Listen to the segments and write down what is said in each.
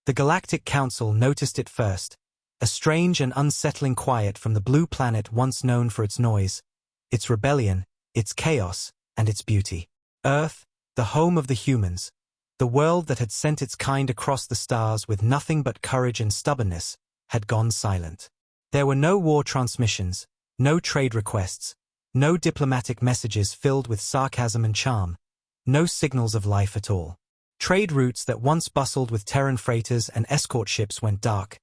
The Galactic Council noticed it first, a strange and unsettling quiet from the blue planet once known for its noise, its rebellion, its chaos, and its beauty. Earth, the home of the humans, the world that had sent its kind across the stars with nothing but courage and stubbornness, had gone silent. There were no war transmissions, no trade requests, no diplomatic messages filled with sarcasm and charm, no signals of life at all. Trade routes that once bustled with Terran freighters and escort ships went dark.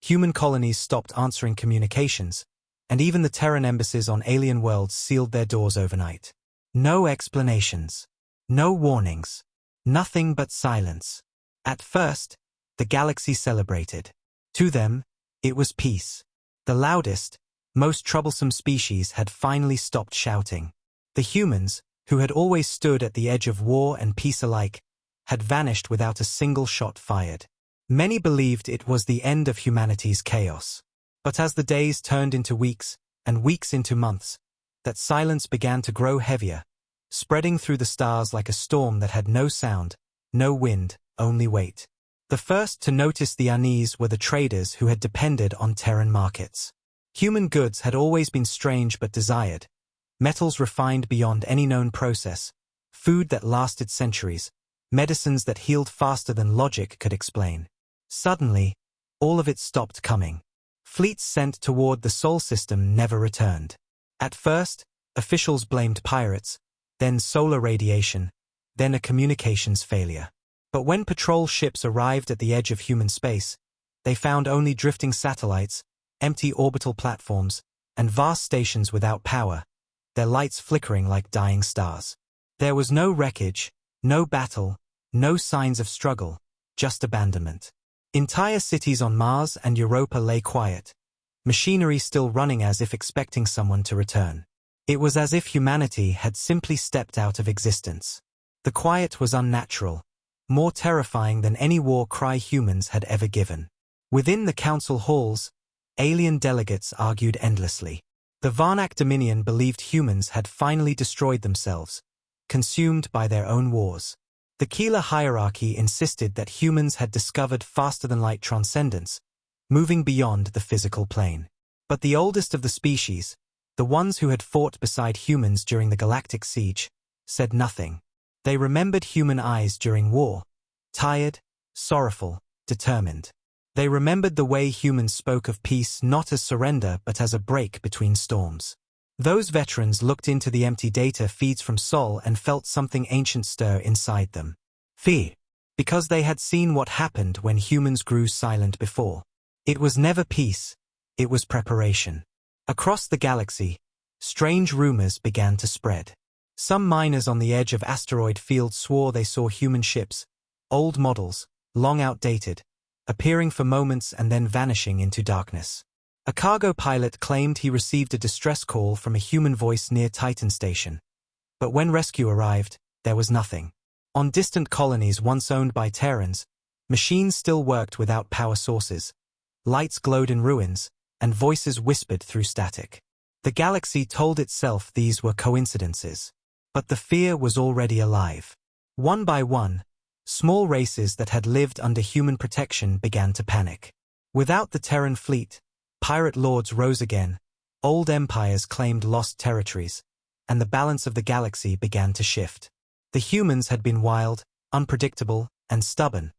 Human colonies stopped answering communications, and even the Terran embassies on alien worlds sealed their doors overnight. No explanations. No warnings. Nothing but silence. At first, the galaxy celebrated. To them, it was peace. The loudest, most troublesome species had finally stopped shouting. The humans, who had always stood at the edge of war and peace alike, had vanished without a single shot fired. Many believed it was the end of humanity's chaos. But as the days turned into weeks, and weeks into months, that silence began to grow heavier, spreading through the stars like a storm that had no sound, no wind, only weight. The first to notice the unease were the traders who had depended on Terran markets. Human goods had always been strange but desired, metals refined beyond any known process, food that lasted centuries, medicines that healed faster than logic could explain. Suddenly, all of it stopped coming. Fleets sent toward the Sol system never returned. At first, officials blamed pirates, then solar radiation, then a communications failure. But when patrol ships arrived at the edge of human space, they found only drifting satellites, empty orbital platforms, and vast stations without power, their lights flickering like dying stars. There was no wreckage, no battle, no signs of struggle, just abandonment. Entire cities on Mars and Europa lay quiet, machinery still running as if expecting someone to return. It was as if humanity had simply stepped out of existence. The quiet was unnatural, more terrifying than any war cry humans had ever given. Within the council halls, alien delegates argued endlessly. The Varnak Dominion believed humans had finally destroyed themselves, consumed by their own wars. The Keeler hierarchy insisted that humans had discovered faster-than-light transcendence, moving beyond the physical plane. But the oldest of the species, the ones who had fought beside humans during the Galactic siege, said nothing. They remembered human eyes during war, tired, sorrowful, determined. They remembered the way humans spoke of peace not as surrender but as a break between storms. Those veterans looked into the empty data feeds from Sol and felt something ancient stir inside them. Fear. Because they had seen what happened when humans grew silent before. It was never peace, it was preparation. Across the galaxy, strange rumors began to spread. Some miners on the edge of asteroid fields swore they saw human ships, old models, long outdated, appearing for moments and then vanishing into darkness. A cargo pilot claimed he received a distress call from a human voice near Titan Station. But when rescue arrived, there was nothing. On distant colonies once owned by Terrans, machines still worked without power sources. Lights glowed in ruins, and voices whispered through static. The galaxy told itself these were coincidences. But the fear was already alive. One by one, small races that had lived under human protection began to panic. Without the Terran fleet, pirate lords rose again, old empires claimed lost territories, and the balance of the galaxy began to shift. The humans had been wild, unpredictable, and stubborn,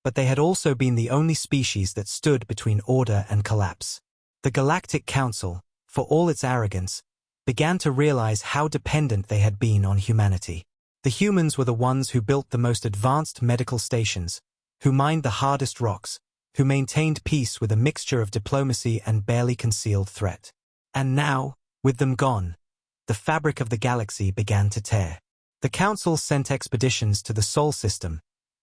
but they had also been the only species that stood between order and collapse. The Galactic Council, for all its arrogance, began to realize how dependent they had been on humanity. The humans were the ones who built the most advanced medical stations, who mined the hardest rocks, who maintained peace with a mixture of diplomacy and barely concealed threat. And now, with them gone, the fabric of the galaxy began to tear. The Council sent expeditions to the Sol system,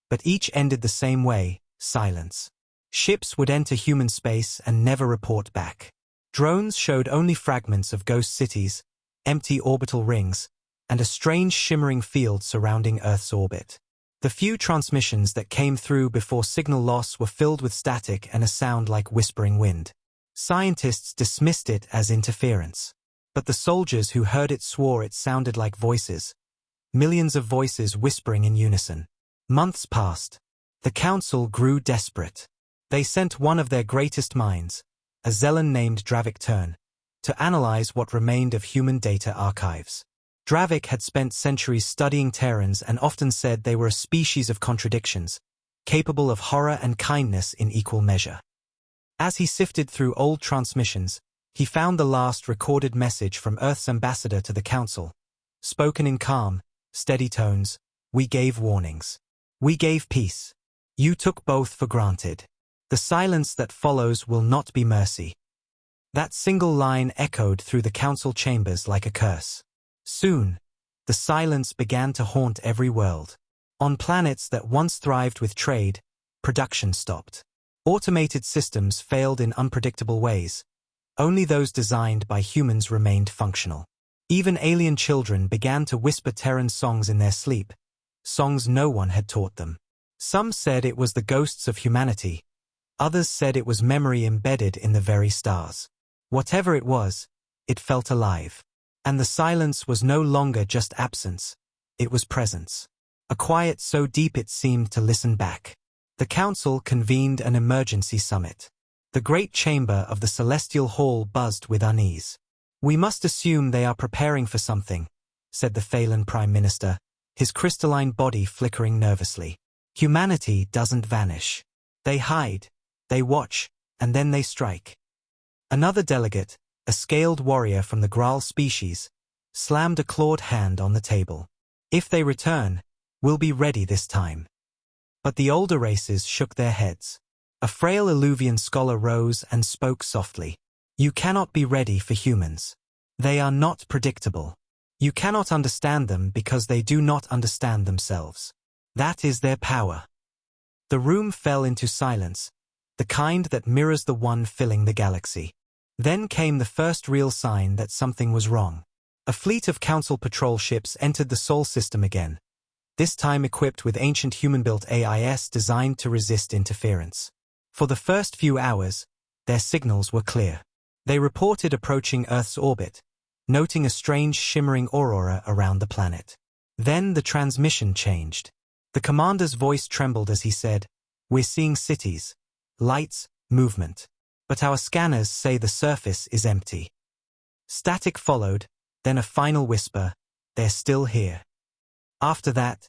but each ended the same way, silence. Ships would enter human space and never report back. Drones showed only fragments of ghost cities, empty orbital rings, and a strange shimmering field surrounding Earth's orbit. The few transmissions that came through before signal loss were filled with static and a sound like whispering wind. Scientists dismissed it as interference. But the soldiers who heard it swore it sounded like voices. Millions of voices whispering in unison. Months passed. The council grew desperate. They sent one of their greatest minds, a Zealon named Dravik Tern, to analyze what remained of human data archives. Dravik had spent centuries studying Terrans and often said they were a species of contradictions, capable of horror and kindness in equal measure. As he sifted through old transmissions, he found the last recorded message from Earth's ambassador to the Council. Spoken in calm, steady tones, "We gave warnings. We gave peace. You took both for granted. The silence that follows will not be mercy." That single line echoed through the Council chambers like a curse. Soon, the silence began to haunt every world. On planets that once thrived with trade, production stopped. Automated systems failed in unpredictable ways. Only those designed by humans remained functional. Even alien children began to whisper Terran songs in their sleep, songs no one had taught them. Some said it was the ghosts of humanity. Others said it was memory embedded in the very stars. Whatever it was, it felt alive. And the silence was no longer just absence. It was presence. A quiet so deep it seemed to listen back. The Council convened an emergency summit. The great chamber of the Celestial Hall buzzed with unease. "We must assume they are preparing for something," said the Phelan Prime Minister, his crystalline body flickering nervously. "Humanity doesn't vanish. They hide, they watch, and then they strike." Another delegate, a scaled warrior from the Graal species, slammed a clawed hand on the table. "If they return, we'll be ready this time." But the older races shook their heads. A frail Illuvian scholar rose and spoke softly. "You cannot be ready for humans. They are not predictable. You cannot understand them because they do not understand themselves. That is their power." The room fell into silence, the kind that mirrors the one filling the galaxy. Then came the first real sign that something was wrong. A fleet of Council patrol ships entered the Sol system again, this time equipped with ancient human-built AIS designed to resist interference. For the first few hours, their signals were clear. They reported approaching Earth's orbit, noting a strange shimmering aurora around the planet. Then the transmission changed. The commander's voice trembled as he said, "We're seeing cities, lights, movement. But our scanners say the surface is empty." Static followed, then a final whisper, "They're still here." After that,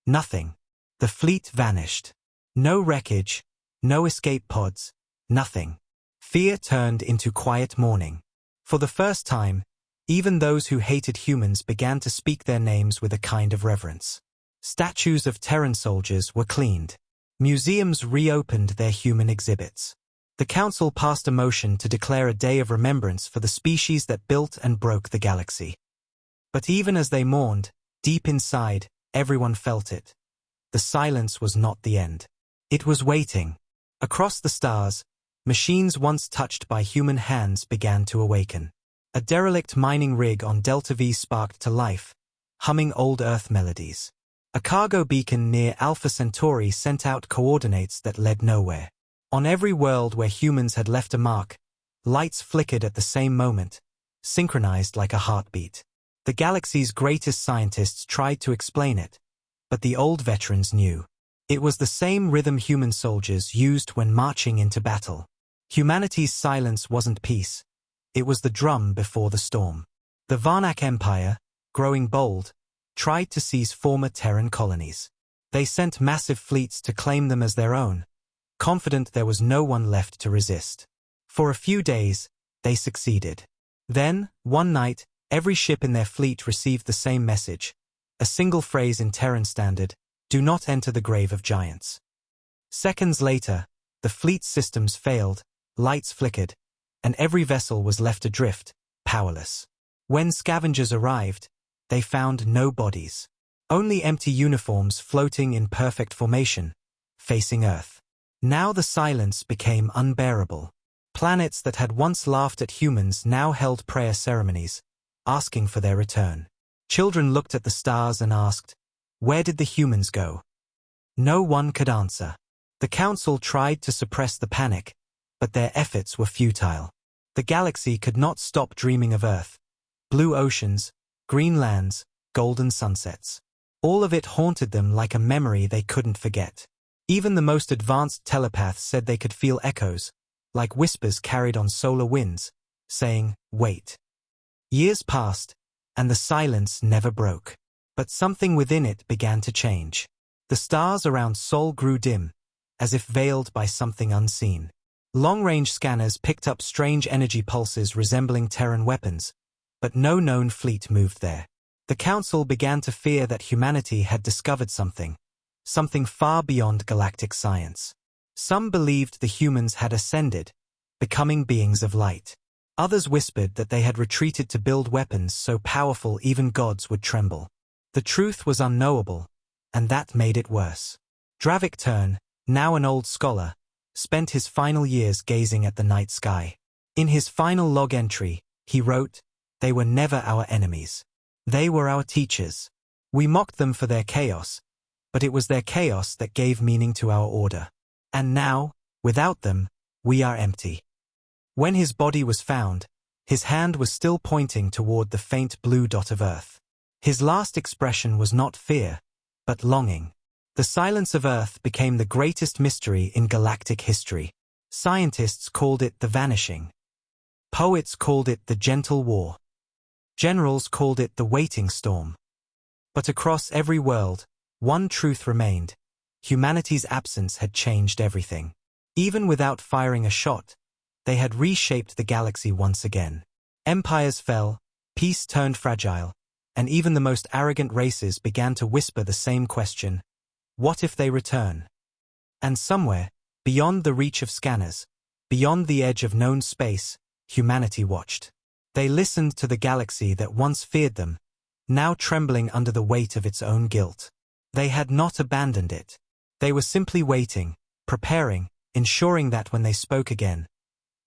nothing. The fleet vanished. No wreckage, no escape pods, nothing. Fear turned into quiet mourning. For the first time, even those who hated humans began to speak their names with a kind of reverence. Statues of Terran soldiers were cleaned. Museums reopened their human exhibits. The Council passed a motion to declare a day of remembrance for the species that built and broke the galaxy. But even as they mourned, deep inside, everyone felt it. The silence was not the end. It was waiting. Across the stars, machines once touched by human hands began to awaken. A derelict mining rig on Delta V sparked to life, humming old Earth melodies. A cargo beacon near Alpha Centauri sent out coordinates that led nowhere. On every world where humans had left a mark, lights flickered at the same moment, synchronized like a heartbeat. The galaxy's greatest scientists tried to explain it, but the old veterans knew. It was the same rhythm human soldiers used when marching into battle. Humanity's silence wasn't peace. It was the drum before the storm. The Varnak Empire, growing bold, tried to seize former Terran colonies. They sent massive fleets to claim them as their own, confident there was no one left to resist. For a few days, they succeeded. Then, one night, every ship in their fleet received the same message, a single phrase in Terran Standard, "Do not enter the grave of giants." Seconds later, the fleet's systems failed, lights flickered, and every vessel was left adrift, powerless. When scavengers arrived, they found no bodies. Only empty uniforms floating in perfect formation, facing Earth. Now the silence became unbearable. Planets that had once laughed at humans now held prayer ceremonies, asking for their return. Children looked at the stars and asked, "Where did the humans go?" No one could answer. The Council tried to suppress the panic, but their efforts were futile. The galaxy could not stop dreaming of Earth. Blue oceans, green lands, golden sunsets. All of it haunted them like a memory they couldn't forget. Even the most advanced telepaths said they could feel echoes, like whispers carried on solar winds, saying, "Wait." Years passed, and the silence never broke. But something within it began to change. The stars around Sol grew dim, as if veiled by something unseen. Long-range scanners picked up strange energy pulses resembling Terran weapons, but no known fleet moved there. The Council began to fear that humanity had discovered something far beyond galactic science. Some believed the humans had ascended, becoming beings of light. Others whispered that they had retreated to build weapons so powerful even gods would tremble. The truth was unknowable, and that made it worse. Dravik Tern, now an old scholar, spent his final years gazing at the night sky. In his final log entry, he wrote, "They were never our enemies. They were our teachers. We mocked them for their chaos, but it was their chaos that gave meaning to our order. And now, without them, we are empty." When his body was found, his hand was still pointing toward the faint blue dot of Earth. His last expression was not fear, but longing. The silence of Earth became the greatest mystery in galactic history. Scientists called it the vanishing. Poets called it the gentle war. Generals called it the waiting storm. But across every world, one truth remained: humanity's absence had changed everything. Even without firing a shot, they had reshaped the galaxy once again. Empires fell, peace turned fragile, and even the most arrogant races began to whisper the same question: what if they return? And somewhere, beyond the reach of scanners, beyond the edge of known space, humanity watched. They listened to the galaxy that once feared them, now trembling under the weight of its own guilt. They had not abandoned it. They were simply waiting, preparing, ensuring that when they spoke again,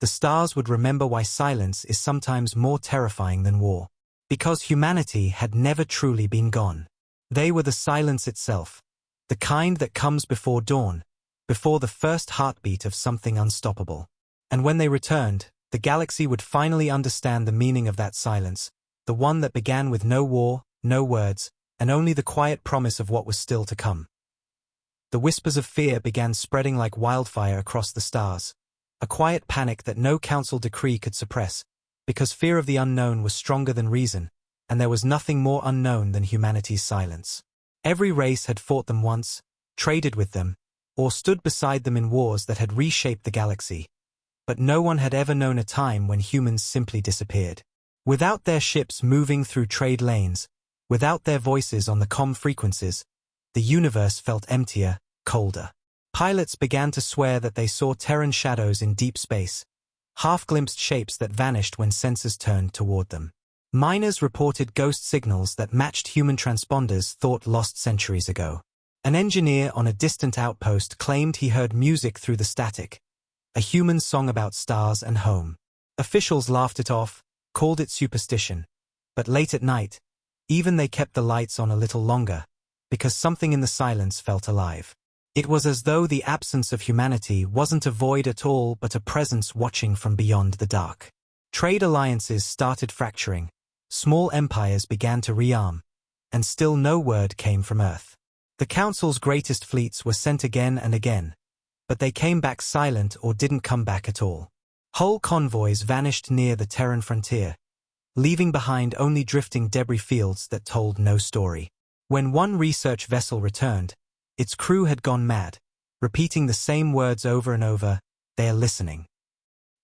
the stars would remember why silence is sometimes more terrifying than war. Because humanity had never truly been gone. They were the silence itself, the kind that comes before dawn, before the first heartbeat of something unstoppable. And when they returned, the galaxy would finally understand the meaning of that silence, the one that began with no war, no words, and only the quiet promise of what was still to come. The whispers of fear began spreading like wildfire across the stars, a quiet panic that no council decree could suppress, because fear of the unknown was stronger than reason, and there was nothing more unknown than humanity's silence. Every race had fought them once, traded with them, or stood beside them in wars that had reshaped the galaxy. But no one had ever known a time when humans simply disappeared. Without their ships moving through trade lanes, without their voices on the comm frequencies, the universe felt emptier, colder. Pilots began to swear that they saw Terran shadows in deep space, half-glimpsed shapes that vanished when sensors turned toward them. Miners reported ghost signals that matched human transponders thought lost centuries ago. An engineer on a distant outpost claimed he heard music through the static, a human song about stars and home. Officials laughed it off, called it superstition. But late at night, even they kept the lights on a little longer, because something in the silence felt alive. It was as though the absence of humanity wasn't a void at all but a presence watching from beyond the dark. Trade alliances started fracturing, small empires began to rearm, and still no word came from Earth. The Council's greatest fleets were sent again and again, but they came back silent or didn't come back at all. Whole convoys vanished near the Terran frontier, leaving behind only drifting debris fields that told no story. When one research vessel returned, its crew had gone mad, repeating the same words over and over: "They are listening."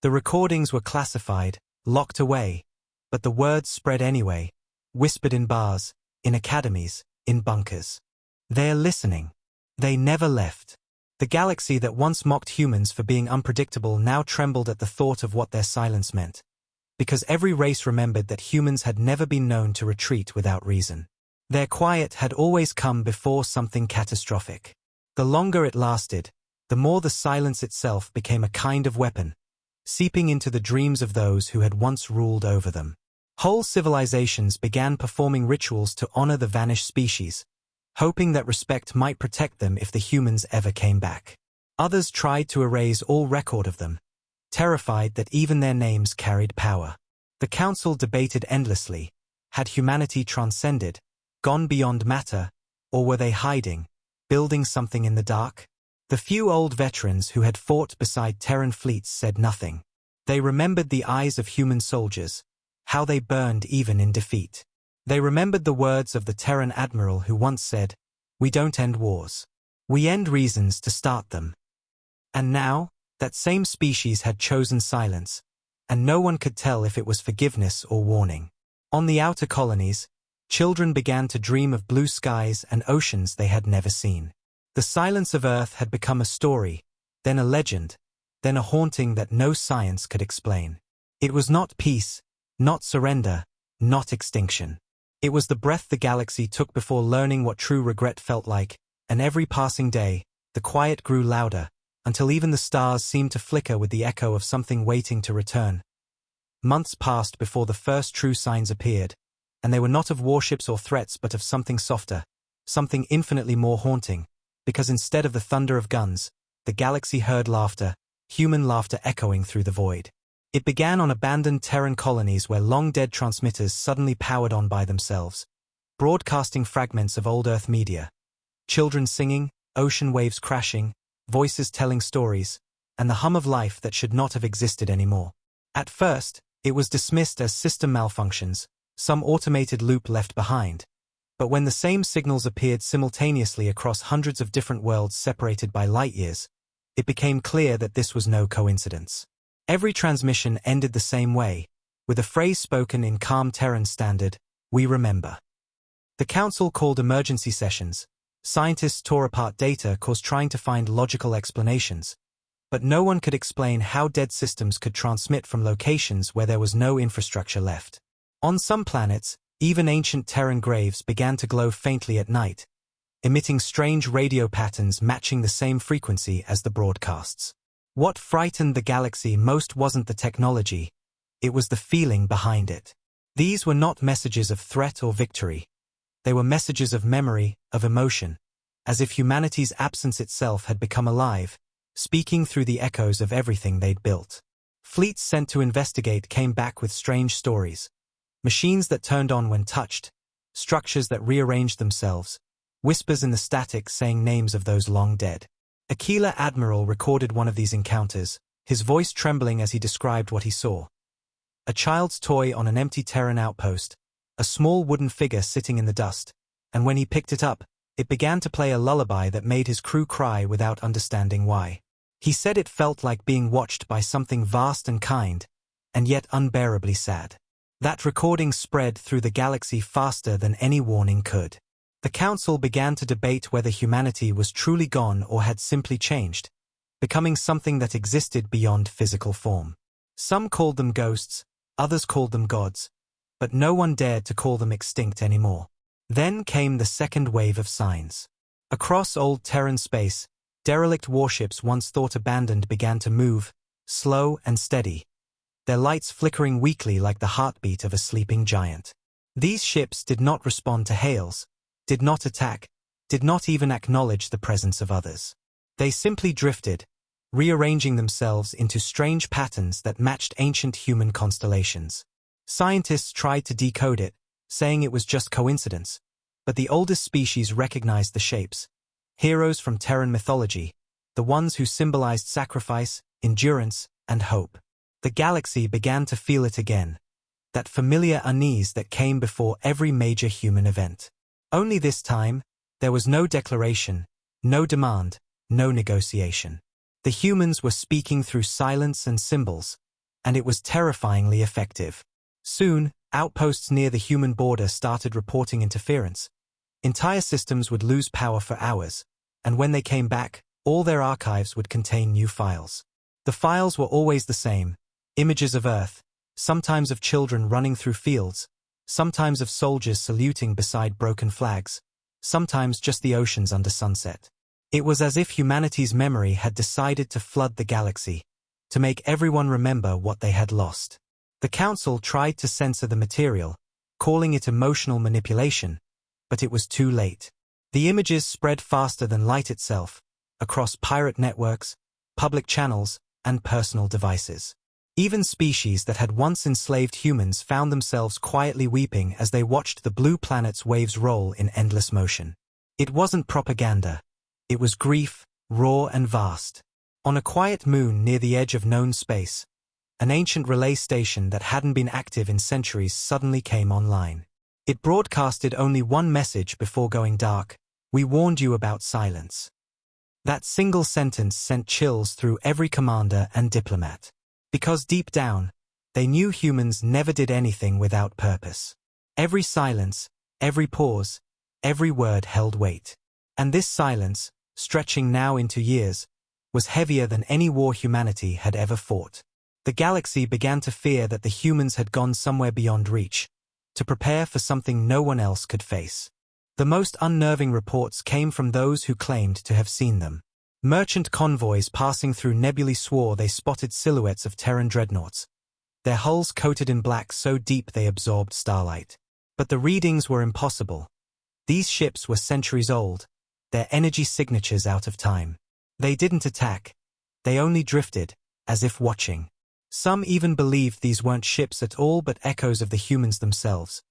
The recordings were classified, locked away, but the words spread anyway, whispered in bars, in academies, in bunkers. They are listening. They never left. The galaxy that once mocked humans for being unpredictable now trembled at the thought of what their silence meant. Because every race remembered that humans had never been known to retreat without reason. Their quiet had always come before something catastrophic. The longer it lasted, the more the silence itself became a kind of weapon, seeping into the dreams of those who had once ruled over them. Whole civilizations began performing rituals to honor the vanished species, hoping that respect might protect them if the humans ever came back. Others tried to erase all record of them, terrified that even their names carried power. The Council debated endlessly: had humanity transcended, gone beyond matter, or were they hiding, building something in the dark? The few old veterans who had fought beside Terran fleets said nothing. They remembered the eyes of human soldiers, how they burned even in defeat. They remembered the words of the Terran admiral who once said, "We don't end wars. We end reasons to start them." And now, that same species had chosen silence, and no one could tell if it was forgiveness or warning. On the outer colonies, children began to dream of blue skies and oceans they had never seen. The silence of Earth had become a story, then a legend, then a haunting that no science could explain. It was not peace, not surrender, not extinction. It was the breath the galaxy took before learning what true regret felt like, and every passing day, the quiet grew louder, until even the stars seemed to flicker with the echo of something waiting to return. Months passed before the first true signs appeared, and they were not of warships or threats but of something softer, something infinitely more haunting, because instead of the thunder of guns, the galaxy heard laughter, human laughter echoing through the void. It began on abandoned Terran colonies where long-dead transmitters suddenly powered on by themselves, broadcasting fragments of old Earth media. Children singing, ocean waves crashing, voices telling stories, and the hum of life that should not have existed anymore. At first, it was dismissed as system malfunctions, some automated loop left behind. But when the same signals appeared simultaneously across hundreds of different worlds separated by light years, it became clear that this was no coincidence. Every transmission ended the same way, with a phrase spoken in calm Terran standard, "We remember." The Council called emergency sessions. Scientists tore apart data caused trying to find logical explanations. But no one could explain how dead systems could transmit from locations where there was no infrastructure left. On some planets, even ancient Terran graves began to glow faintly at night, emitting strange radio patterns matching the same frequency as the broadcasts. What frightened the galaxy most wasn't the technology, it was the feeling behind it. These were not messages of threat or victory. They were messages of memory, of emotion, as if humanity's absence itself had become alive, speaking through the echoes of everything they'd built. Fleets sent to investigate came back with strange stories. Machines that turned on when touched, structures that rearranged themselves, whispers in the static saying names of those long dead. Aquila Admiral recorded one of these encounters, his voice trembling as he described what he saw. A child's toy on an empty Terran outpost, a small wooden figure sitting in the dust, and when he picked it up, it began to play a lullaby that made his crew cry without understanding why. He said it felt like being watched by something vast and kind, and yet unbearably sad. That recording spread through the galaxy faster than any warning could. The Council began to debate whether humanity was truly gone or had simply changed, becoming something that existed beyond physical form. Some called them ghosts, others called them gods, but no one dared to call them extinct anymore. Then came the second wave of signs. Across old Terran space, derelict warships once thought abandoned began to move, slow and steady, their lights flickering weakly like the heartbeat of a sleeping giant. These ships did not respond to hails, did not attack, did not even acknowledge the presence of others. They simply drifted, rearranging themselves into strange patterns that matched ancient human constellations. Scientists tried to decode it, saying it was just coincidence, but the oldest species recognized the shapes. Heroes from Terran mythology, the ones who symbolized sacrifice, endurance, and hope. The galaxy began to feel it again, that familiar unease that came before every major human event. Only this time, there was no declaration, no demand, no negotiation. The humans were speaking through silence and symbols, and it was terrifyingly effective. Soon, outposts near the human border started reporting interference. Entire systems would lose power for hours, and when they came back, all their archives would contain new files. The files were always the same: images of Earth, sometimes of children running through fields, sometimes of soldiers saluting beside broken flags, sometimes just the oceans under sunset. It was as if humanity's memory had decided to flood the galaxy, to make everyone remember what they had lost. The Council tried to censor the material, calling it emotional manipulation, but it was too late. The images spread faster than light itself, across pirate networks, public channels, and personal devices. Even species that had once enslaved humans found themselves quietly weeping as they watched the blue planet's waves roll in endless motion. It wasn't propaganda. It was grief, raw and vast. On a quiet moon near the edge of known space, an ancient relay station that hadn't been active in centuries suddenly came online. It broadcasted only one message before going dark: "We warned you about silence." That single sentence sent chills through every commander and diplomat. Because deep down, they knew humans never did anything without purpose. Every silence, every pause, every word held weight. And this silence, stretching now into years, was heavier than any war humanity had ever fought. The galaxy began to fear that the humans had gone somewhere beyond reach, to prepare for something no one else could face. The most unnerving reports came from those who claimed to have seen them. Merchant convoys passing through nebulae swore they spotted silhouettes of Terran dreadnoughts, their hulls coated in black so deep they absorbed starlight. But the readings were impossible. These ships were centuries old, their energy signatures out of time. They didn't attack. They only drifted, as if watching. Some even believed these weren't ships at all but echoes of the humans themselves,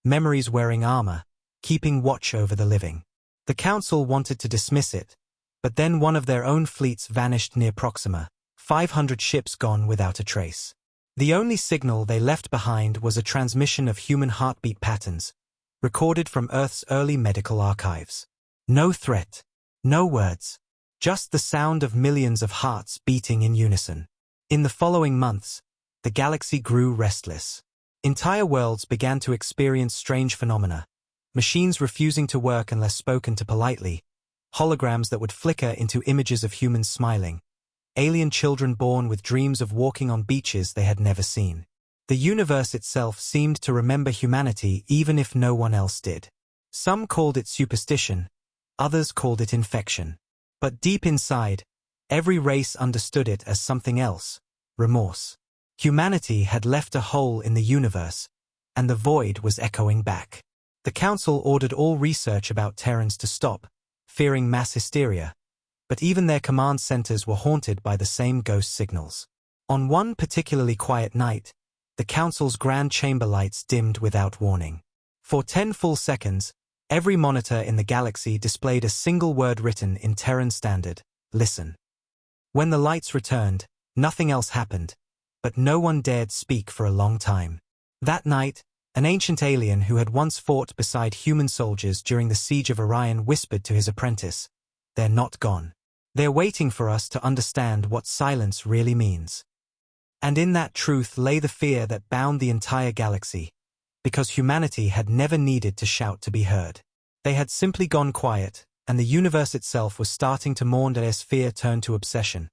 memories wearing armor, keeping watch over the living. The Council wanted to dismiss it, but then one of their own fleets vanished near Proxima, 500 ships gone without a trace. The only signal they left behind was a transmission of human heartbeat patterns, recorded from Earth's early medical archives. No threat, no words, just the sound of millions of hearts beating in unison. In the following months, the galaxy grew restless. Entire worlds began to experience strange phenomena. Machines refusing to work unless spoken to politely, holograms that would flicker into images of humans smiling, alien children born with dreams of walking on beaches they had never seen. The universe itself seemed to remember humanity even if no one else did. Some called it superstition, others called it infection. But deep inside, every race understood it as something else: remorse. Humanity had left a hole in the universe, and the void was echoing back. The Council ordered all research about Terrans to stop, fearing mass hysteria, but even their command centers were haunted by the same ghost signals. On one particularly quiet night, the Council's grand chamber lights dimmed without warning. For 10 full seconds, every monitor in the galaxy displayed a single word written in Terran standard: listen. When the lights returned, nothing else happened, but no one dared speak for a long time. That night, an ancient alien who had once fought beside human soldiers during the siege of Orion whispered to his apprentice, "They're not gone. They're waiting for us to understand what silence really means." And in that truth lay the fear that bound the entire galaxy, because humanity had never needed to shout to be heard. They had simply gone quiet, and the universe itself was starting to mourn as fear turned to obsession.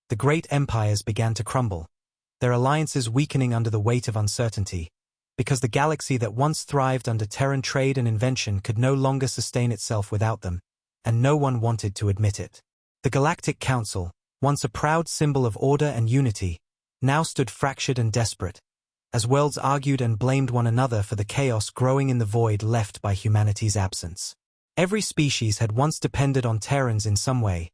The great empires began to crumble, their alliances weakening under the weight of uncertainty, because the galaxy that once thrived under Terran trade and invention could no longer sustain itself without them, and no one wanted to admit it. The Galactic Council, once a proud symbol of order and unity, now stood fractured and desperate, as worlds argued and blamed one another for the chaos growing in the void left by humanity's absence. Every species had once depended on Terrans in some way.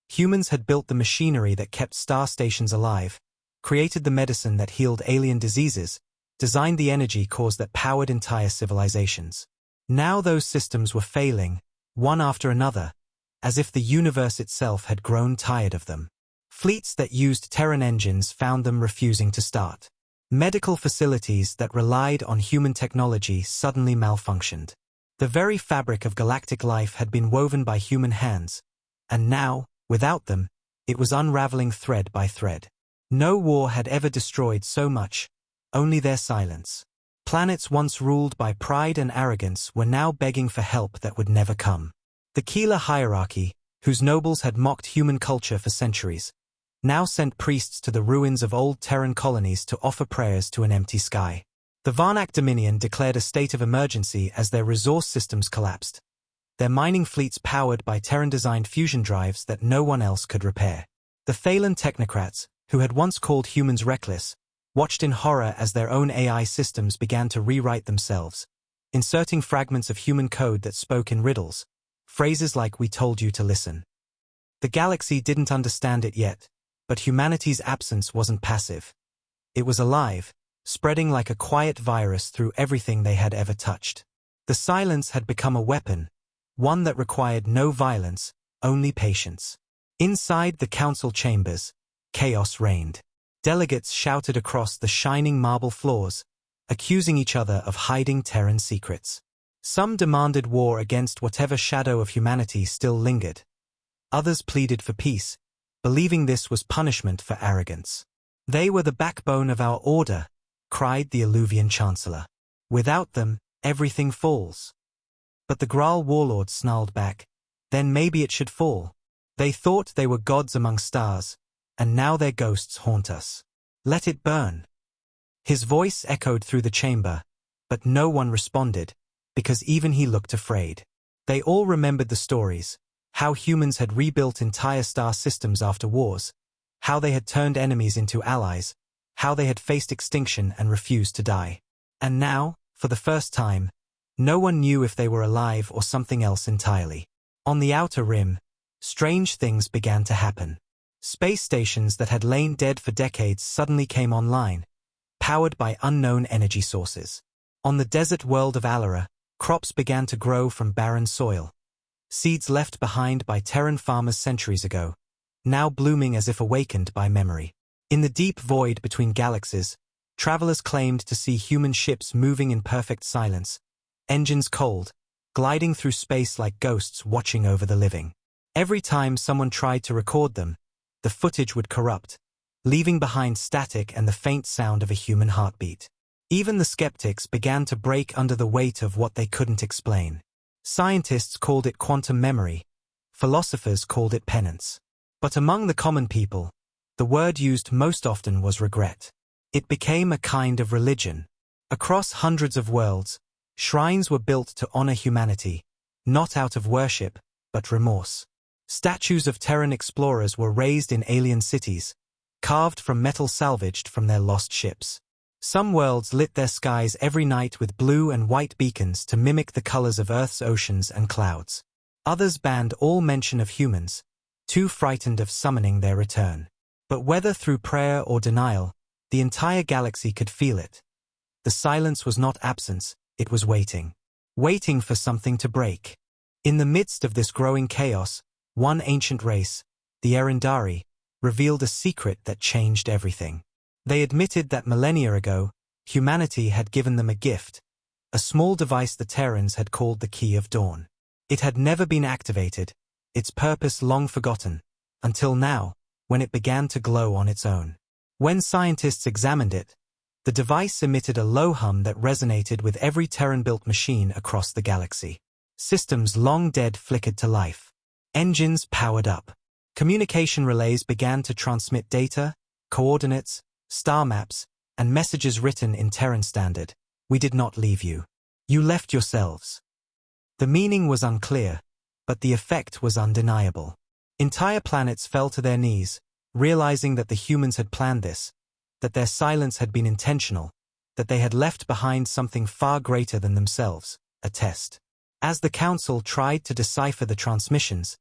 Humans had built the machinery that kept star stations alive, created the medicine that healed alien diseases, designed the energy cores that powered entire civilizations. Now those systems were failing, one after another, as if the universe itself had grown tired of them. Fleets that used Terran engines found them refusing to start. Medical facilities that relied on human technology suddenly malfunctioned. The very fabric of galactic life had been woven by human hands, and now, without them, it was unraveling thread by thread. No war had ever destroyed so much, only their silence. Planets once ruled by pride and arrogance were now begging for help that would never come. The Keeler hierarchy, whose nobles had mocked human culture for centuries, now sent priests to the ruins of old Terran colonies to offer prayers to an empty sky. The Varnak Dominion declared a state of emergency as their resource systems collapsed, their mining fleets powered by Terran-designed fusion drives that no one else could repair. The Thalen technocrats, who had once called humans reckless, watched in horror as their own AI systems began to rewrite themselves, inserting fragments of human code that spoke in riddles, phrases like "we told you to listen." The galaxy didn't understand it yet, but humanity's absence wasn't passive. It was alive, spreading like a quiet virus through everything they had ever touched. The silence had become a weapon, one that required no violence, only patience. Inside the council chambers, chaos reigned. Delegates shouted across the shining marble floors, accusing each other of hiding Terran secrets. Some demanded war against whatever shadow of humanity still lingered. Others pleaded for peace, believing this was punishment for arrogance. "They were the backbone of our order," cried the Eluvian chancellor. "Without them, everything falls." But the Graal warlord snarled back, "Then maybe it should fall. They thought they were gods among stars, and now their ghosts haunt us. Let it burn." His voice echoed through the chamber, but no one responded, because even he looked afraid. They all remembered the stories, how humans had rebuilt entire star systems after wars, how they had turned enemies into allies, how they had faced extinction and refused to die. And now, for the first time, no one knew if they were alive or something else entirely. On the outer rim, strange things began to happen. Space stations that had lain dead for decades suddenly came online, powered by unknown energy sources. On the desert world of Alara, crops began to grow from barren soil. Seeds left behind by Terran farmers centuries ago, now blooming as if awakened by memory. In the deep void between galaxies, travelers claimed to see human ships moving in perfect silence, engines cold, gliding through space like ghosts watching over the living. Every time someone tried to record them, the footage would corrupt, leaving behind static and the faint sound of a human heartbeat. Even the skeptics began to break under the weight of what they couldn't explain. Scientists called it quantum memory, philosophers called it penance. But among the common people, the word used most often was regret. It became a kind of religion. Across hundreds of worlds, shrines were built to honor humanity, not out of worship, but remorse. Statues of Terran explorers were raised in alien cities, carved from metal salvaged from their lost ships. Some worlds lit their skies every night with blue and white beacons to mimic the colors of Earth's oceans and clouds. Others banned all mention of humans, too frightened of summoning their return. But whether through prayer or denial, the entire galaxy could feel it. The silence was not absence, it was waiting. Waiting for something to break. In the midst of this growing chaos, one ancient race, the Erendari, revealed a secret that changed everything. They admitted that millennia ago, humanity had given them a gift, a small device the Terrans had called the Key of Dawn. It had never been activated, its purpose long forgotten, until now, when it began to glow on its own. When scientists examined it, the device emitted a low hum that resonated with every Terran-built machine across the galaxy. Systems long dead flickered to life. Engines powered up. Communication relays began to transmit data, coordinates, star maps, and messages written in Terran standard. "We did not leave you. You left yourselves." The meaning was unclear, but the effect was undeniable. Entire planets fell to their knees, realizing that the humans had planned this, that their silence had been intentional, that they had left behind something far greater than themselves, a test. As the Council tried to decipher the transmissions,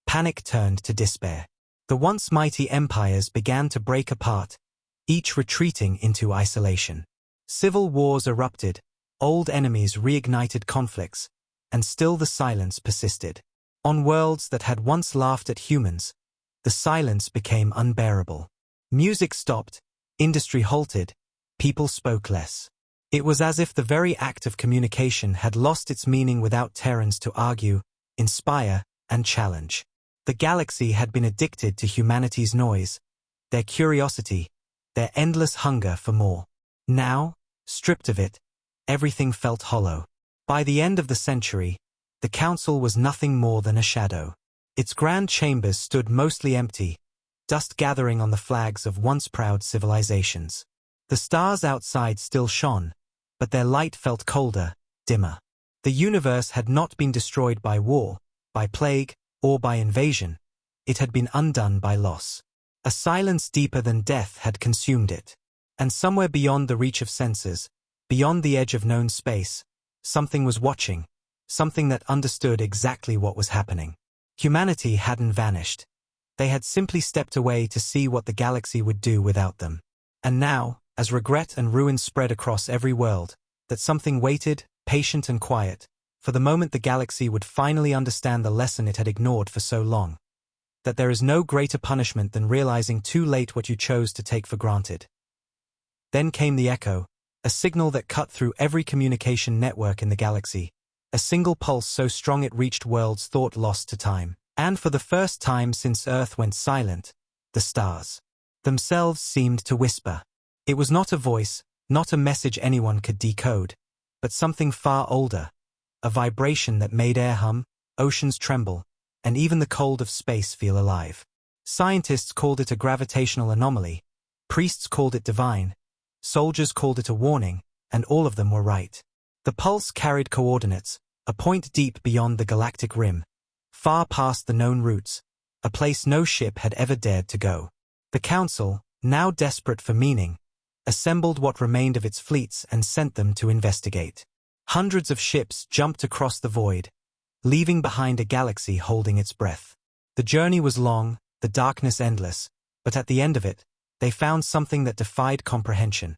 panic turned to despair. The once mighty empires began to break apart, each retreating into isolation. Civil wars erupted, old enemies reignited conflicts, and still the silence persisted. On worlds that had once laughed at humans, the silence became unbearable. Music stopped, industry halted, people spoke less. It was as if the very act of communication had lost its meaning without Terrans to argue, inspire, and challenge. The galaxy had been addicted to humanity's noise, their curiosity, their endless hunger for more. Now, stripped of it, everything felt hollow. By the end of the century, the Council was nothing more than a shadow. Its grand chambers stood mostly empty, dust gathering on the flags of once proud civilizations. The stars outside still shone, but their light felt colder, dimmer. The universe had not been destroyed by war, by plague, or by invasion. It had been undone by loss. A silence deeper than death had consumed it. And somewhere beyond the reach of senses, beyond the edge of known space, something was watching, something that understood exactly what was happening. Humanity hadn't vanished. They had simply stepped away to see what the galaxy would do without them. And now, as regret and ruin spread across every world, that something waited, patient and quiet, for the moment the galaxy would finally understand the lesson it had ignored for so long. that there is no greater punishment than realizing too late what you chose to take for granted. Then came the echo, a signal that cut through every communication network in the galaxy, a single pulse so strong it reached worlds thought lost to time. And for the first time since Earth went silent, the stars themselves seemed to whisper. It was not a voice, not a message anyone could decode, but something far older, a vibration that made air hum, oceans tremble, and even the cold of space feel alive. Scientists called it a gravitational anomaly, priests called it divine, soldiers called it a warning, and all of them were right. The pulse carried coordinates, a point deep beyond the galactic rim, far past the known routes, a place no ship had ever dared to go. The Council, now desperate for meaning, assembled what remained of its fleets and sent them to investigate. Hundreds of ships jumped across the void, leaving behind a galaxy holding its breath. The journey was long, the darkness endless, but at the end of it, they found something that defied comprehension.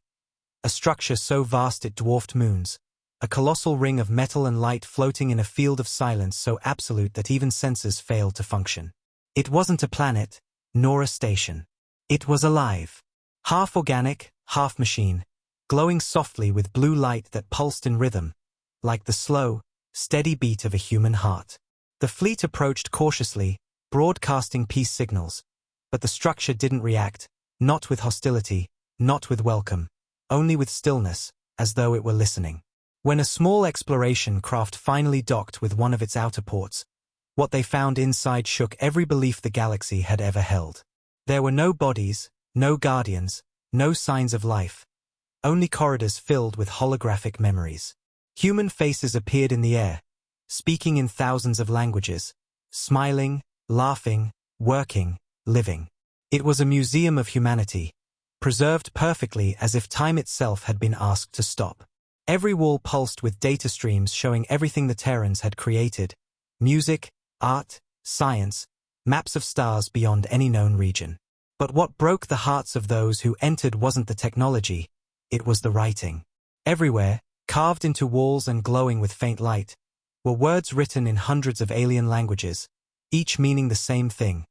A structure so vast it dwarfed moons, a colossal ring of metal and light floating in a field of silence so absolute that even senses failed to function. It wasn't a planet, nor a station. It was alive. Half organic, half machine, glowing softly with blue light that pulsed in rhythm, like the slow, steady beat of a human heart. The fleet approached cautiously, broadcasting peace signals, but the structure didn't react, not with hostility, not with welcome, only with stillness, as though it were listening. When a small exploration craft finally docked with one of its outer ports, what they found inside shook every belief the galaxy had ever held. There were no bodies, no guardians, no signs of life, only corridors filled with holographic memories. Human faces appeared in the air, speaking in thousands of languages, smiling, laughing, working, living. It was a museum of humanity, preserved perfectly as if time itself had been asked to stop. Every wall pulsed with data streams showing everything the Terrans had created: music, art, science, maps of stars beyond any known region. But what broke the hearts of those who entered wasn't the technology, it was the writing. Everywhere, carved into walls and glowing with faint light, were words written in hundreds of alien languages, each meaning the same thing: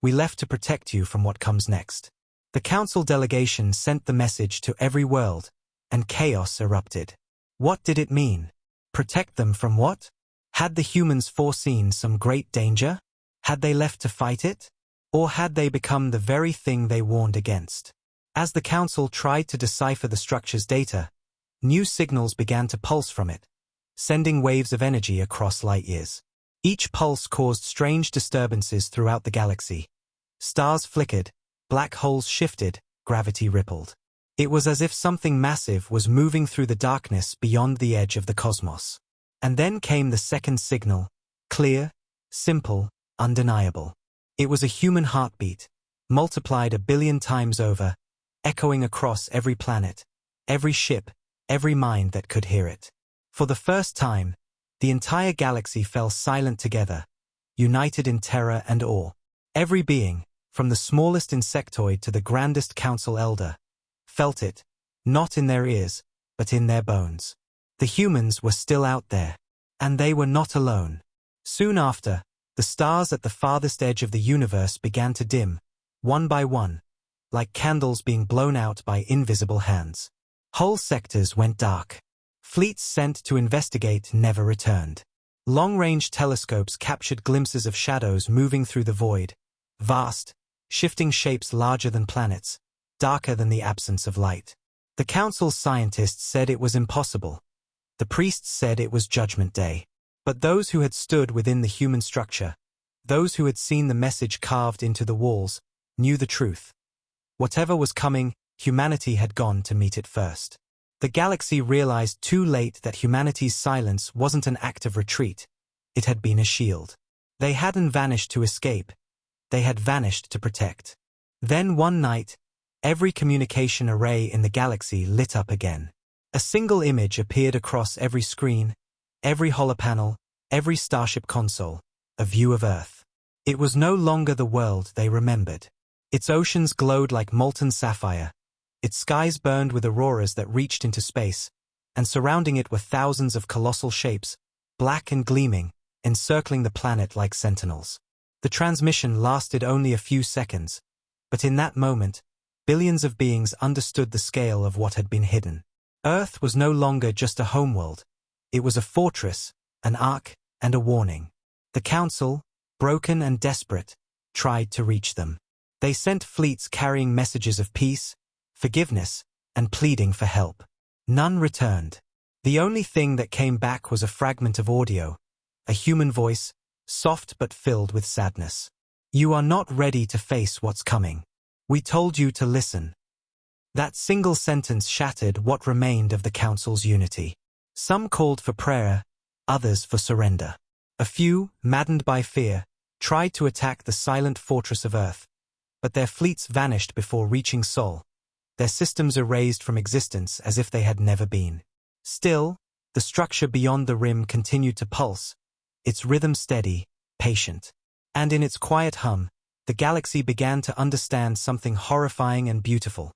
we left to protect you from what comes next. The Council delegation sent the message to every world, and chaos erupted. What did it mean? Protect them from what? Had the humans foreseen some great danger? Had they left to fight it? Or had they become the very thing they warned against? As the Council tried to decipher the structure's data, new signals began to pulse from it, sending waves of energy across light years. Each pulse caused strange disturbances throughout the galaxy. Stars flickered, black holes shifted, gravity rippled. It was as if something massive was moving through the darkness beyond the edge of the cosmos. And then came the second signal, clear, simple, undeniable. It was a human heartbeat, multiplied 1 billion times over, echoing across every planet, every ship, every mind that could hear it. For the first time, the entire galaxy fell silent together, united in terror and awe. Every being, from the smallest insectoid to the grandest council elder, felt it, not in their ears, but in their bones. The humans were still out there, and they were not alone. Soon after, the stars at the farthest edge of the universe began to dim, one by one, like candles being blown out by invisible hands. Whole sectors went dark. Fleets sent to investigate never returned. Long-range telescopes captured glimpses of shadows moving through the void, vast, shifting shapes larger than planets, darker than the absence of light. The Council's scientists said it was impossible. The priests said it was Judgment Day. But those who had stood within the human structure, those who had seen the message carved into the walls, knew the truth. Whatever was coming, humanity had gone to meet it first. The galaxy realized too late that humanity's silence wasn't an act of retreat. It had been a shield. They hadn't vanished to escape. They had vanished to protect. Then one night, every communication array in the galaxy lit up again. A single image appeared across every screen, every holopanel, every starship console, a view of Earth. It was no longer the world they remembered. Its oceans glowed like molten sapphire. Its skies burned with auroras that reached into space, and surrounding it were thousands of colossal shapes, black and gleaming, encircling the planet like sentinels. The transmission lasted only a few seconds, but in that moment, billions of beings understood the scale of what had been hidden. Earth was no longer just a homeworld. It was a fortress, an ark, and a warning. The Council, broken and desperate, tried to reach them. They sent fleets carrying messages of peace, forgiveness, and pleading for help. None returned. The only thing that came back was a fragment of audio, a human voice, soft but filled with sadness. "You are not ready to face what's coming. We told you to listen." That single sentence shattered what remained of the Council's unity. Some called for prayer, others for surrender. A few, maddened by fear, tried to attack the silent fortress of Earth, but their fleets vanished before reaching Sol, their systems erased from existence as if they had never been. Still, the structure beyond the rim continued to pulse, its rhythm steady, patient. And in its quiet hum, the galaxy began to understand something horrifying and beautiful.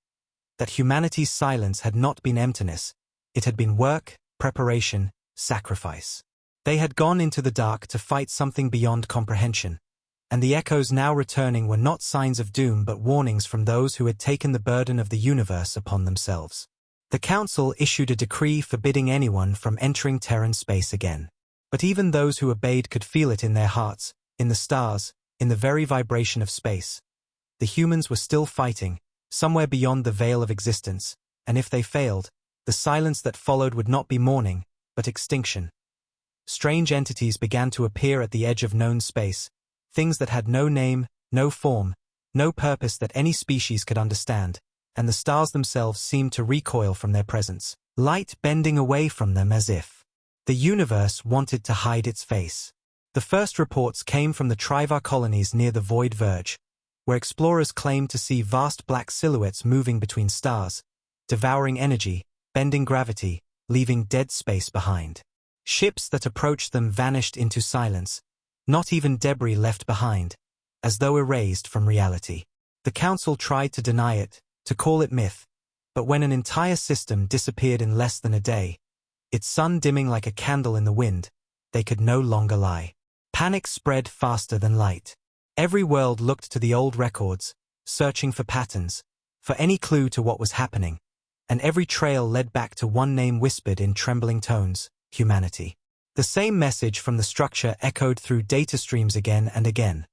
That humanity's silence had not been emptiness, it had been work, preparation, sacrifice. They had gone into the dark to fight something beyond comprehension, and the echoes now returning were not signs of doom but warnings from those who had taken the burden of the universe upon themselves. The Council issued a decree forbidding anyone from entering Terran space again. But even those who obeyed could feel it in their hearts, in the stars, in the very vibration of space. The humans were still fighting, somewhere beyond the veil of existence, and if they failed, the silence that followed would not be mourning, but extinction. Strange entities began to appear at the edge of known space, things that had no name, no form, no purpose that any species could understand, and the stars themselves seemed to recoil from their presence, light bending away from them as if the universe wanted to hide its face. The first reports came from the Trivar colonies near the Void Verge, where explorers claimed to see vast black silhouettes moving between stars, devouring energy, bending gravity, leaving dead space behind. Ships that approached them vanished into silence, not even debris left behind, as though erased from reality. The Council tried to deny it, to call it myth, but when an entire system disappeared in less than a day, its sun dimming like a candle in the wind, they could no longer lie. Panic spread faster than light. Every world looked to the old records, searching for patterns, for any clue to what was happening, and every trail led back to one name whispered in trembling tones: humanity. The same message from the structure echoed through data streams again and again.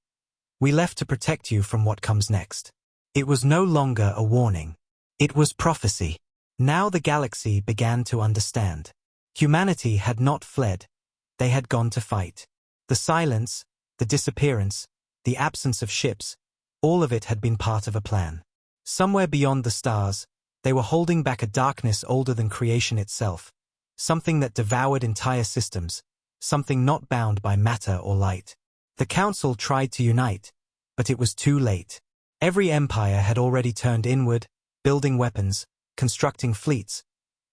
"We left to protect you from what comes next." It was no longer a warning. It was prophecy. Now the galaxy began to understand. Humanity had not fled. They had gone to fight. The silence, the disappearance, the absence of ships, all of it had been part of a plan. Somewhere beyond the stars, they were holding back a darkness older than creation itself, something that devoured entire systems, something not bound by matter or light. The Council tried to unite, but it was too late. Every empire had already turned inward, building weapons, constructing fleets,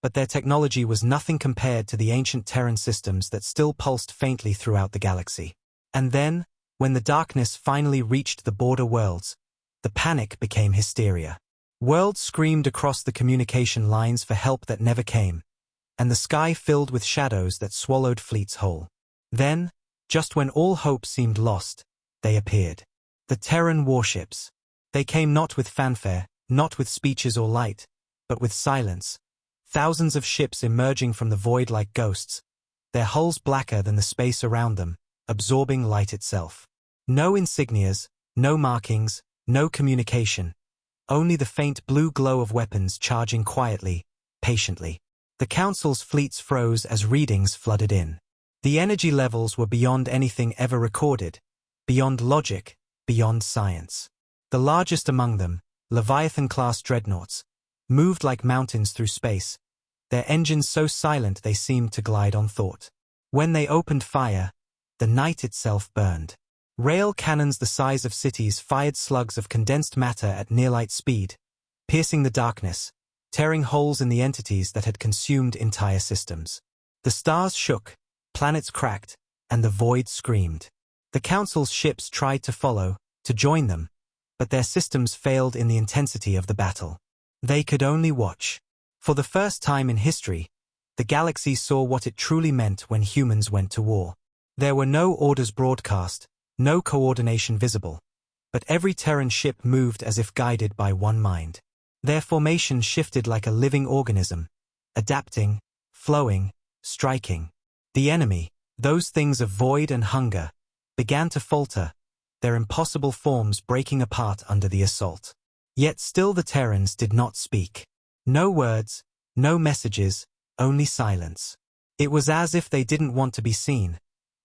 but their technology was nothing compared to the ancient Terran systems that still pulsed faintly throughout the galaxy. And then, when the darkness finally reached the border worlds, the panic became hysteria. Worlds screamed across the communication lines for help that never came, and the sky filled with shadows that swallowed fleets whole. Then, just when all hope seemed lost, they appeared. The Terran warships. They came not with fanfare, not with speeches or light, but with silence. Thousands of ships emerging from the void like ghosts, their hulls blacker than the space around them, absorbing light itself. No insignias, no markings, no communication. Only the faint blue glow of weapons charging quietly, patiently. The Council's fleets froze as readings flooded in. The energy levels were beyond anything ever recorded, beyond logic, beyond science. The largest among them, Leviathan-class dreadnoughts, moved like mountains through space, their engines so silent they seemed to glide on thought. When they opened fire, the night itself burned. Rail cannons the size of cities fired slugs of condensed matter at near-light speed, piercing the darkness, tearing holes in the entities that had consumed entire systems. The stars shook, planets cracked, and the void screamed. The Council's ships tried to follow, to join them, but their systems failed in the intensity of the battle. They could only watch. For the first time in history, the galaxy saw what it truly meant when humans went to war. There were no orders broadcast, no coordination visible. But every Terran ship moved as if guided by one mind. Their formation shifted like a living organism, adapting, flowing, striking. The enemy, those things of void and hunger, began to falter, their impossible forms breaking apart under the assault. Yet still the Terrans did not speak. No words, no messages, only silence. It was as if they didn't want to be seen,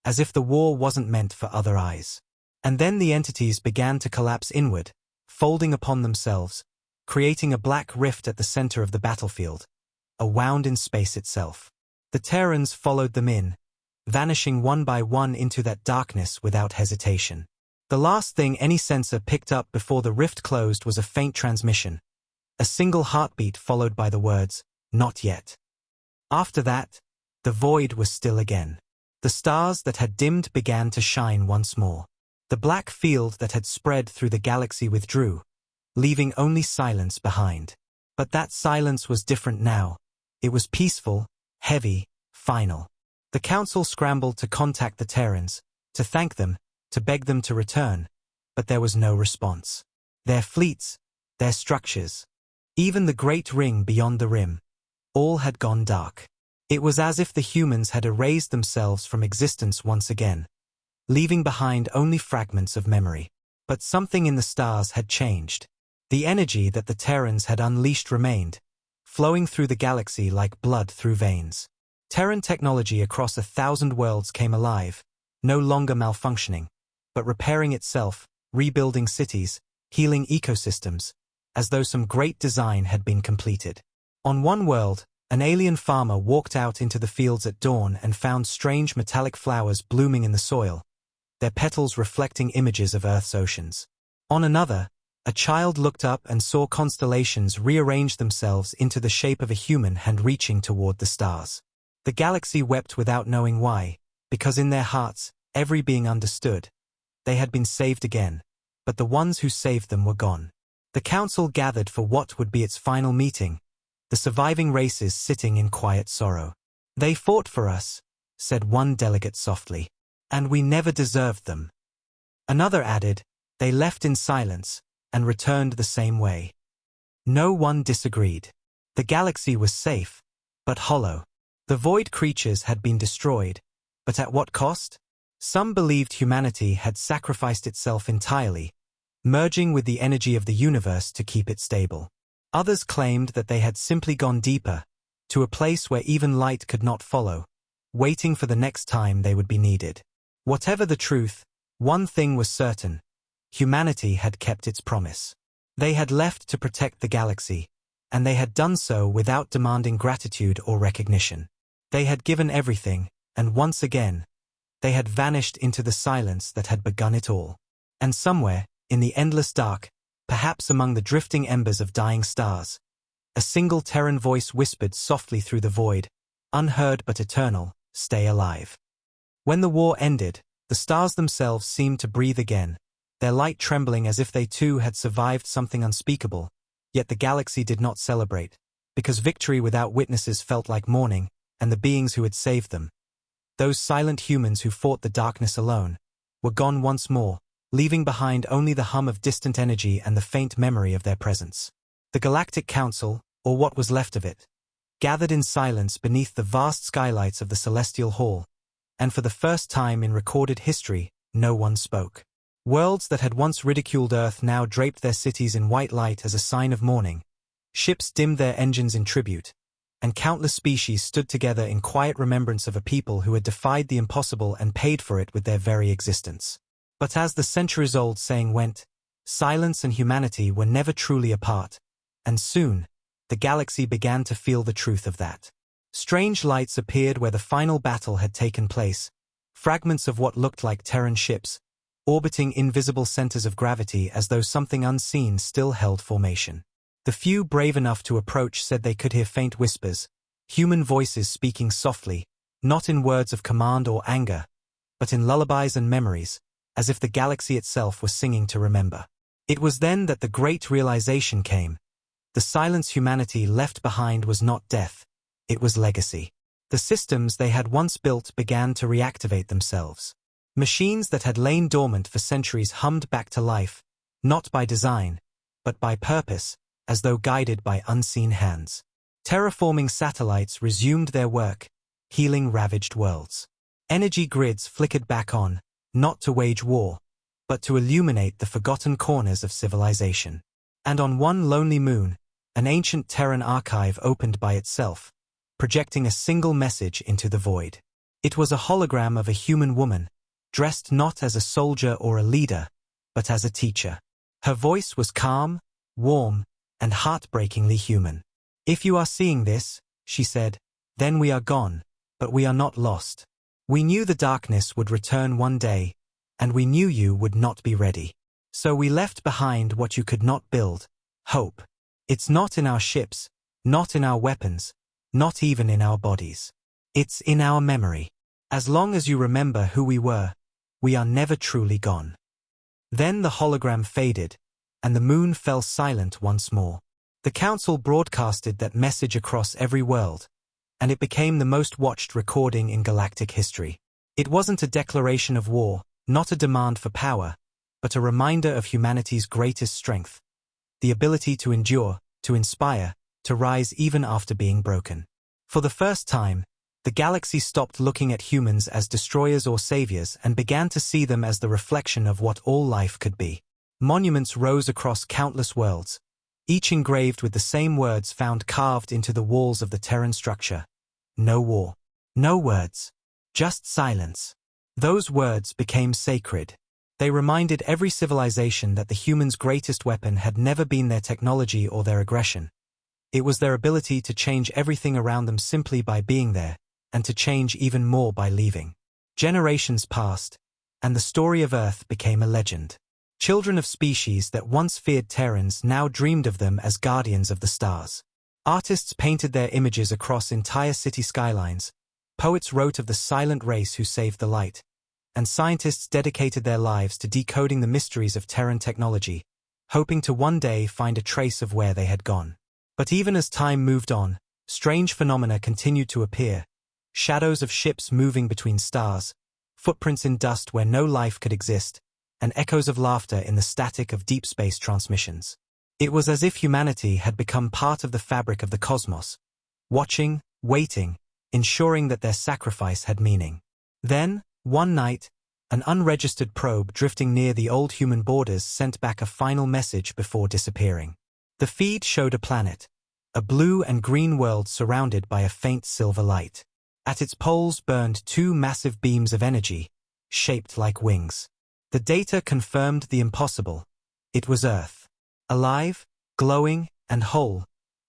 as if the war wasn't meant for other eyes. And then the entities began to collapse inward, folding upon themselves, creating a black rift at the center of the battlefield, a wound in space itself. The Terrans followed them in, vanishing one by one into that darkness without hesitation. The last thing any sensor picked up before the rift closed was a faint transmission, a single heartbeat followed by the words, "Not yet." After that, the void was still again. The stars that had dimmed began to shine once more. The black field that had spread through the galaxy withdrew, leaving only silence behind. But that silence was different now. It was peaceful, heavy, final. The Council scrambled to contact the Terrans, to thank them, to beg them to return, but there was no response. Their fleets, their structures, even the great ring beyond the rim, all had gone dark. It was as if the humans had erased themselves from existence once again, leaving behind only fragments of memory. But something in the stars had changed. The energy that the Terrans had unleashed remained, flowing through the galaxy like blood through veins. Terran technology across 1,000 worlds came alive, no longer malfunctioning, but repairing itself, rebuilding cities, healing ecosystems, as though some great design had been completed. On one world, an alien farmer walked out into the fields at dawn and found strange metallic flowers blooming in the soil, their petals reflecting images of Earth's oceans. On another, a child looked up and saw constellations rearrange themselves into the shape of a human hand reaching toward the stars. The galaxy wept without knowing why, because in their hearts, every being understood. They had been saved again, but the ones who saved them were gone. The Council gathered for what would be its final meeting, the surviving races sitting in quiet sorrow. "They fought for us," said one delegate softly, "and we never deserved them." Another added, "They left in silence, and returned the same way." No one disagreed. The galaxy was safe, but hollow. The void creatures had been destroyed, but at what cost? Some believed humanity had sacrificed itself entirely, merging with the energy of the universe to keep it stable. Others claimed that they had simply gone deeper, to a place where even light could not follow, waiting for the next time they would be needed. Whatever the truth, one thing was certain: humanity had kept its promise. They had left to protect the galaxy, and they had done so without demanding gratitude or recognition. They had given everything, and once again, they had vanished into the silence that had begun it all. And somewhere, in the endless dark, perhaps among the drifting embers of dying stars, a single Terran voice whispered softly through the void, unheard but eternal, "Stay alive." When the war ended, the stars themselves seemed to breathe again, their light trembling as if they too had survived something unspeakable. Yet the galaxy did not celebrate, because victory without witnesses felt like mourning, and the beings who had saved them, those silent humans who fought the darkness alone, were gone once more, leaving behind only the hum of distant energy and the faint memory of their presence. The Galactic Council, or what was left of it, gathered in silence beneath the vast skylights of the Celestial Hall, and for the first time in recorded history, no one spoke. Worlds that had once ridiculed Earth now draped their cities in white light as a sign of mourning. Ships dimmed their engines in tribute, and countless species stood together in quiet remembrance of a people who had defied the impossible and paid for it with their very existence. But as the centuries-old saying went, silence and humanity were never truly apart, and soon, the galaxy began to feel the truth of that. Strange lights appeared where the final battle had taken place, fragments of what looked like Terran ships, orbiting invisible centers of gravity as though something unseen still held formation. The few brave enough to approach said they could hear faint whispers, human voices speaking softly, not in words of command or anger, but in lullabies and memories, as if the galaxy itself was singing to remember. It was then that the great realization came. The silence humanity left behind was not death, it was legacy. The systems they had once built began to reactivate themselves. Machines that had lain dormant for centuries hummed back to life, not by design, but by purpose, as though guided by unseen hands. Terraforming satellites resumed their work, healing ravaged worlds. Energy grids flickered back on, not to wage war, but to illuminate the forgotten corners of civilization. And on one lonely moon, an ancient Terran archive opened by itself, projecting a single message into the void. It was a hologram of a human woman, dressed not as a soldier or a leader, but as a teacher. Her voice was calm, warm, and heartbreakingly human. "If you are seeing this," she said, "then we are gone, but we are not lost. We knew the darkness would return one day, and we knew you would not be ready. So we left behind what you could not build, hope. It's not in our ships, not in our weapons, not even in our bodies. It's in our memory. As long as you remember who we are never truly gone." Then the hologram faded, and the moon fell silent once more. The council broadcasted that message across every world, and it became the most watched recording in galactic history. It wasn't a declaration of war, not a demand for power, but a reminder of humanity's greatest strength, the ability to endure, to inspire, to rise even after being broken. For the first time, the galaxy stopped looking at humans as destroyers or saviors and began to see them as the reflection of what all life could be. Monuments rose across countless worlds, each engraved with the same words found carved into the walls of the Terran structure. No war. No words. Just silence. Those words became sacred. They reminded every civilization that the humans' greatest weapon had never been their technology or their aggression. It was their ability to change everything around them simply by being there, and to change even more by leaving. Generations passed, and the story of Earth became a legend. Children of species that once feared Terrans now dreamed of them as guardians of the stars. Artists painted their images across entire city skylines, poets wrote of the silent race who saved the light, and scientists dedicated their lives to decoding the mysteries of Terran technology, hoping to one day find a trace of where they had gone. But even as time moved on, strange phenomena continued to appear. Shadows of ships moving between stars, footprints in dust where no life could exist, and echoes of laughter in the static of deep space transmissions. It was as if humanity had become part of the fabric of the cosmos, watching, waiting, ensuring that their sacrifice had meaning. Then, one night, an unregistered probe drifting near the old human borders sent back a final message before disappearing. The feed showed a planet, a blue and green world surrounded by a faint silver light. At its poles burned two massive beams of energy, shaped like wings. The data confirmed the impossible. It was Earth. Alive, glowing, and whole,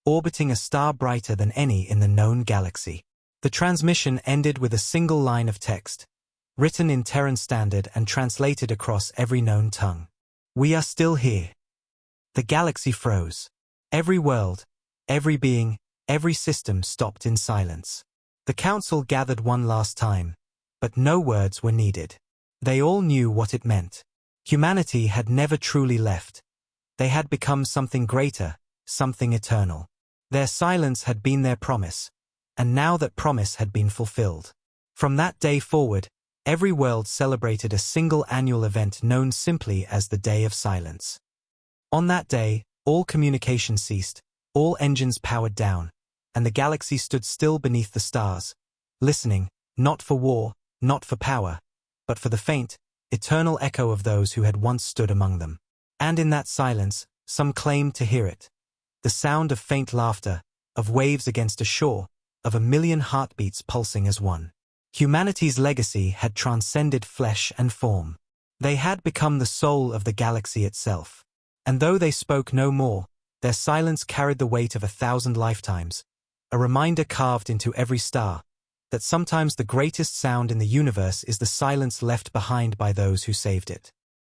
orbiting a star brighter than any in the known galaxy. The transmission ended with a single line of text, written in Terran Standard and translated across every known tongue. "We are still here." The galaxy froze. Every world, every being, every system stopped in silence. The council gathered one last time, but no words were needed. They all knew what it meant. Humanity had never truly left. They had become something greater, something eternal. Their silence had been their promise, and now that promise had been fulfilled. From that day forward, every world celebrated a single annual event known simply as the Day of Silence. On that day, all communication ceased, all engines powered down, and the galaxy stood still beneath the stars, listening, not for war, not for power, but for the faint, eternal echo of those who had once stood among them. And in that silence, some claimed to hear it. The sound of faint laughter, of waves against a shore, of a million heartbeats pulsing as one. Humanity's legacy had transcended flesh and form. They had become the soul of the galaxy itself. And though they spoke no more, their silence carried the weight of 1,000 lifetimes, a reminder carved into every star, that sometimes the greatest sound in the universe is the silence left behind by those who saved it.